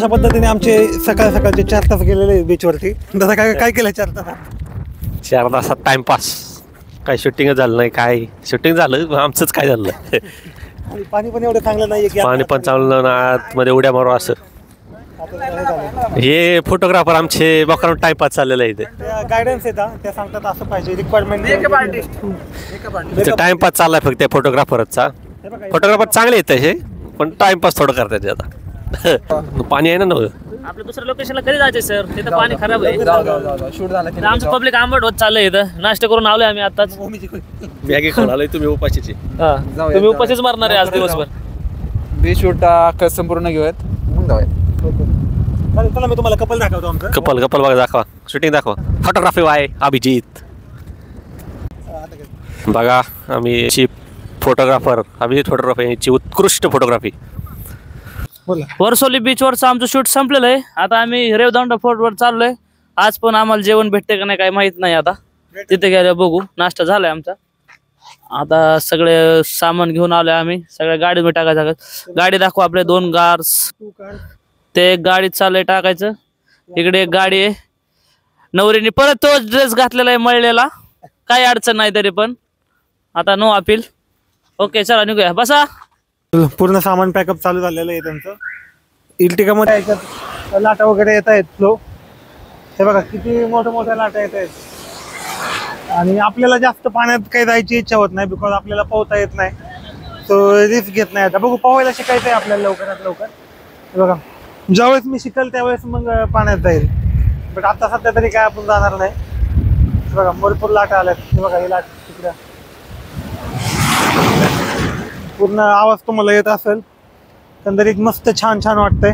अशा पद्धतीने आमचे सकाळचे 4 तास गेलेले बीचवरती. दादा काय काय केलं 4 तासात? 4 तासात टाइमपास. काय शूटिंग झालं नाही, काय शूटिंग झालं आमचंच काय झालं. आणि पाणी पण एवढं चांगलं नाहीये की पाणी पण चांगलं ना, आतमध्ये उड्या मारू असं. हे फोटोग्राफर आमचे बकराम टाइमपास चाललेलं आहे इथे. गायडन्स येतात, त्या सांगतात असं पाहिजे रिक्वायरमेंट. टाइमपास चाललाय फक्त त्या फोटोग्राफरचा. फोटोग्राफर चांगले आहेत तसे, पण टाइमपास थोडं करतात ते आता. पाणी आहे ना. आपल्या दुसऱ्या लोकेशनला कधी जायचं सर? तिथं पाणी खराब आहे. शूट झालं आमचं पब्लिक आंबट होत चाललंय. इथं नाश्ता करून आलोय आम्ही आताच. मॅगी खाऊन आलोय. तुम्ही उपाशीची. तुम्ही उपाशीच मारणार आहे आज दिवसभर. बी शूट संपूर्ण घेऊयात मग जाऊयात. चला मी तुम्हाला कपल दाखवतो आमचं. कपल बघा, दाखवा शूटिंग दाखवा. फोटोग्राफी आहे अभिजित. बघा आम्ही फोटोग्राफर अभिजित फोटोग्राफी यांची उत्कृष्ट फोटोग्राफी. वर्सोली बीचवरचं आमचं शूट संपलेलं आहे. आता आम्ही रेवदंडा फोर्टवर चाललोय. आज पण आम्हाला जेवण भेटते का नाही काही माहित नाही. आता तिथे गेल्या बघू. नाश्ता झालाय आमचा. आता सगळे सामान घेऊन आलोय आम्ही. सगळ्या गाडीमध्ये टाकायचं. गाडी दाखवा. आपले 2 गार्स. ते गाडीत चाललंय टाकायचं. इकडे एक गाडी आहे. नवरीने परत तोच ड्रेस घातलेला आहे मळलेला. काही अडचण नाही तरी पण. आता नो अपील. ओके चला निघूया. बसा. पूर्ण सामान पॅकअप चालू झालेलं आहे त्यांचं. इल्टिकामध्ये याच्यात लाटा वगैरे येत आहेत फ्लो. हे बघा किती मोठ्या लाटा येत आहेत. आणि आपल्याला जास्त पाण्यात काही जायची इच्छा होत नाही, बिकॉज आपल्याला पोहता येत नाही. सो रिस्क घेत नाही. आता बघू, पोहायला शिकायचं आहे आपल्याला लवकरात लवकर. हे बघा ज्यावेळेस मी शिकल त्यावेळेस मग पाण्यात जाईल. बट आता सध्या तरी काय आपण जाणार नाही. हे बघा भरपूर लाटा आल्यात. हे बघा ही लाट तिकडे. पूर्ण आवाज तुम्हाला येत असेल. एकंदरीत मस्त छान वाटतंय.